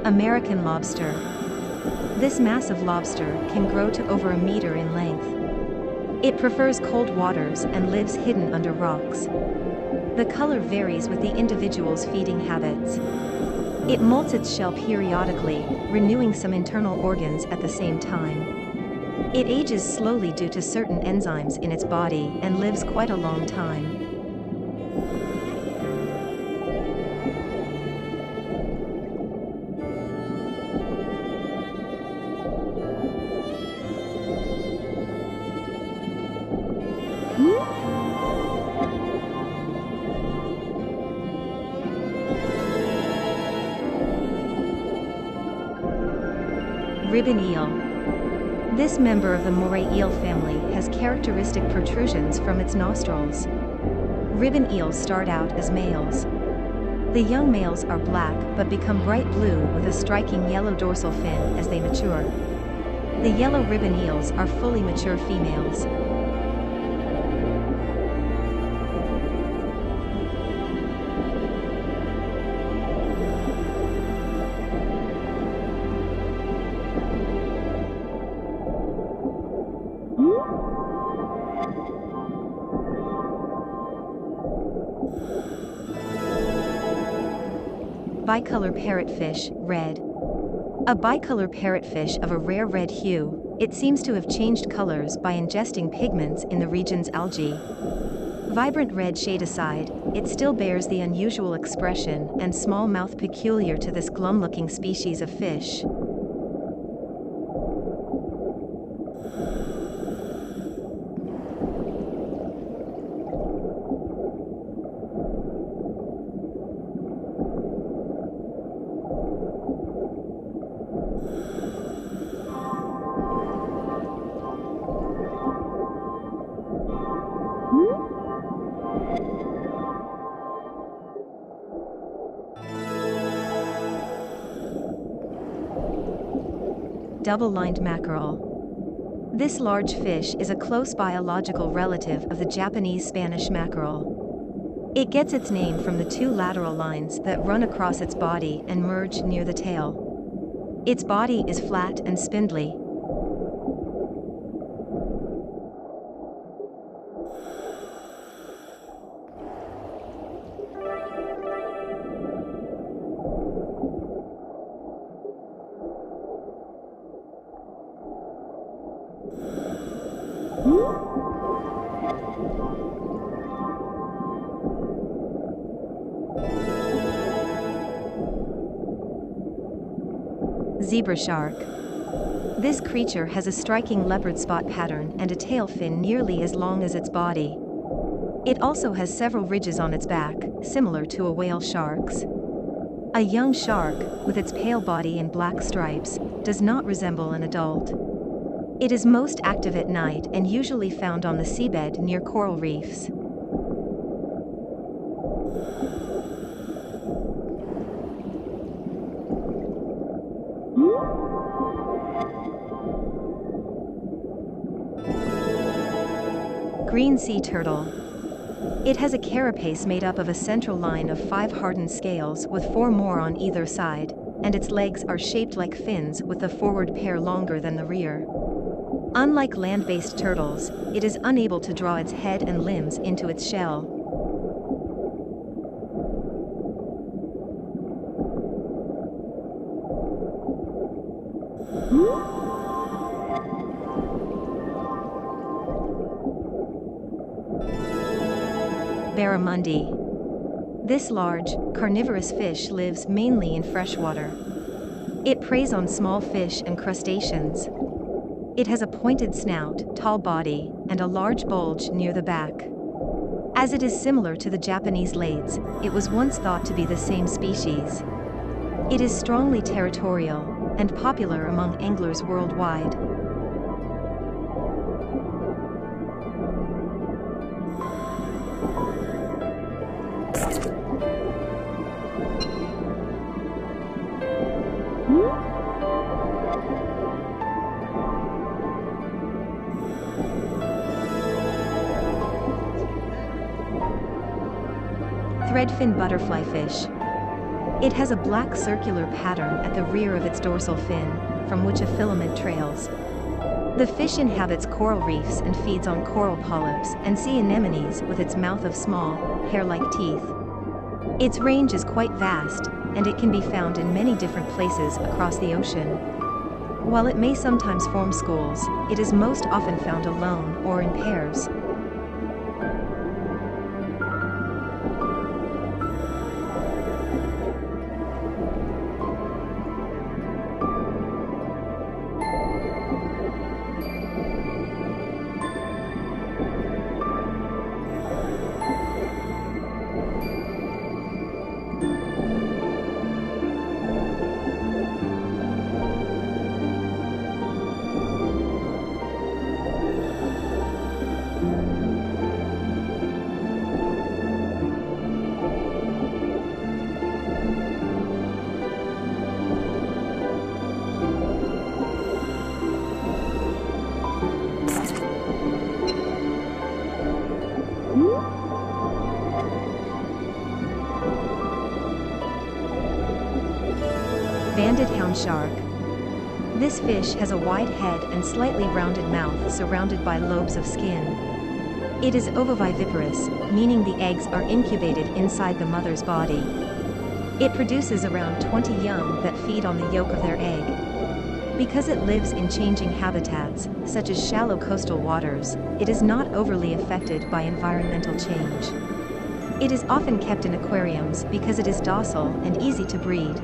American lobster. This massive lobster can grow to over a meter in length. It prefers cold waters and lives hidden under rocks. The color varies with the individual's feeding habits. It molts its shell periodically, renewing some internal organs at the same time. It ages slowly due to certain enzymes in its body and lives quite a long time. Ribbon eel. This member of the moray eel family has characteristic protrusions from its nostrils. Ribbon eels start out as males. The young males are black but become bright blue with a striking yellow dorsal fin as they mature. The yellow ribbon eels are fully mature females. Bicolor parrotfish, red. A bicolor parrotfish of a rare red hue, it seems to have changed colors by ingesting pigments in the region's algae. Vibrant red shade aside, it still bears the unusual expression and small mouth peculiar to this glum-looking species of fish. Double-lined mackerel. This large fish is a close biological relative of the Japanese Spanish mackerel. It gets its name from the two lateral lines that run across its body and merge near the tail. Its body is flat and spindly. Zebra shark. This creature has a striking leopard spot pattern and a tail fin nearly as long as its body. It also has several ridges on its back, similar to a whale shark's. A young shark, with its pale body and black stripes, does not resemble an adult. It is most active at night and usually found on the seabed near coral reefs. Green sea turtle. It has a carapace made up of a central line of 5 hardened scales with 4 more on either side, and its legs are shaped like fins with the forward pair longer than the rear. Unlike land-based turtles, it is unable to draw its head and limbs into its shell. Barramundi. This large, carnivorous fish lives mainly in freshwater. It preys on small fish and crustaceans. It has a pointed snout, tall body, and a large bulge near the back. As it is similar to the Japanese lades, it was once thought to be the same species. It is strongly territorial and popular among anglers worldwide. threadfin butterfly fish. It has a black circular pattern at the rear of its dorsal fin, from which a filament trails. The fish inhabits coral reefs and feeds on coral polyps and sea anemones with its mouth of small, hair-like teeth. Its range is quite vast, and it can be found in many different places across the ocean. While it may sometimes form schools, it is most often found alone or in pairs. Banded hound shark. This fish has a wide head and slightly rounded mouth surrounded by lobes of skin. It is ovoviviparous, meaning the eggs are incubated inside the mother's body. It produces around 20 young that feed on the yolk of their egg. Because it lives in changing habitats, such as shallow coastal waters, it is not overly affected by environmental change. It is often kept in aquariums because it is docile and easy to breed.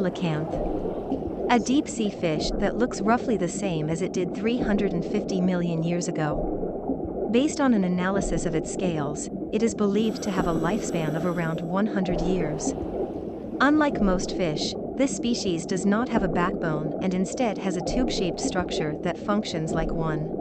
Coelacanth. A deep-sea fish that looks roughly the same as it did 350 million years ago. Based on an analysis of its scales, it is believed to have a lifespan of around 100 years. Unlike most fish, this species does not have a backbone and instead has a tube-shaped structure that functions like one.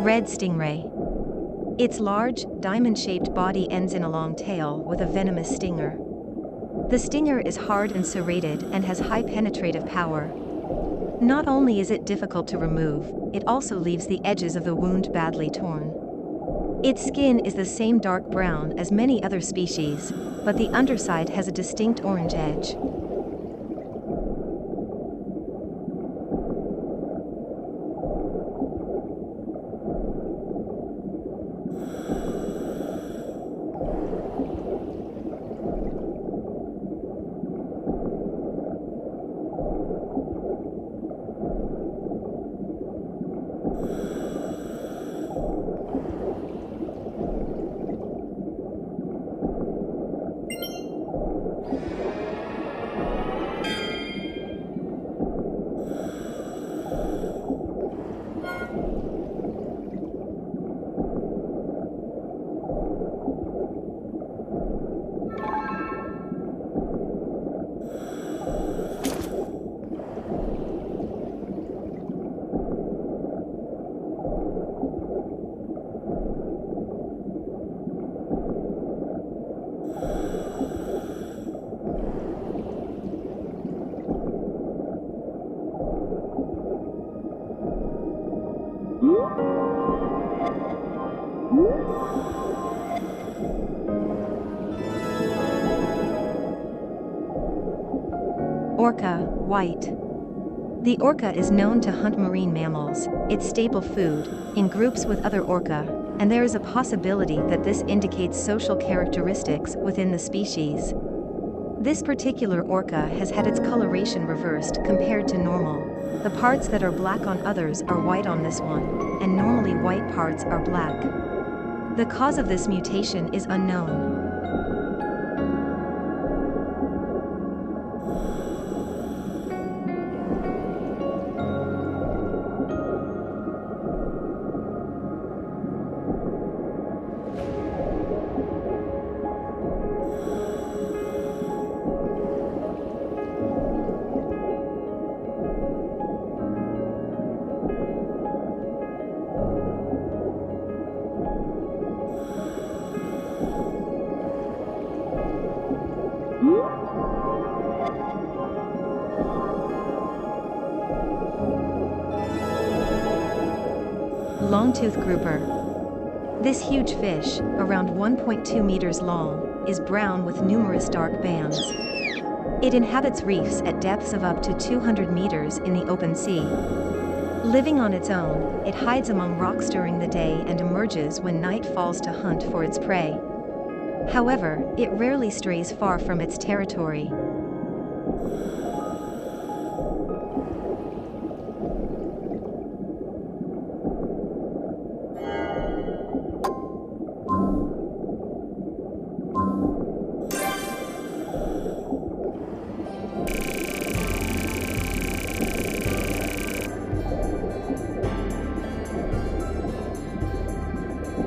Red stingray. Its large, diamond-shaped body ends in a long tail with a venomous stinger. The stinger is hard and serrated and has high penetrative power. Not only is it difficult to remove, it also leaves the edges of the wound badly torn. Its skin is the same dark brown as many other species, but the underside has a distinct orange edge. Orca, white. The orca is known to hunt marine mammals, its staple food, in groups with other orca, and there is a possibility that this indicates social characteristics within the species. This particular orca has had its coloration reversed compared to normal. The parts that are black on others are white on this one, and normally white parts are black. The cause of this mutation is unknown. Longtooth grouper. This huge fish, around 1.2 meters long, is brown with numerous dark bands. It inhabits reefs at depths of up to 200 meters in the open sea. Living on its own, it hides among rocks during the day and emerges when night falls to hunt for its prey. However, it rarely strays far from its territory.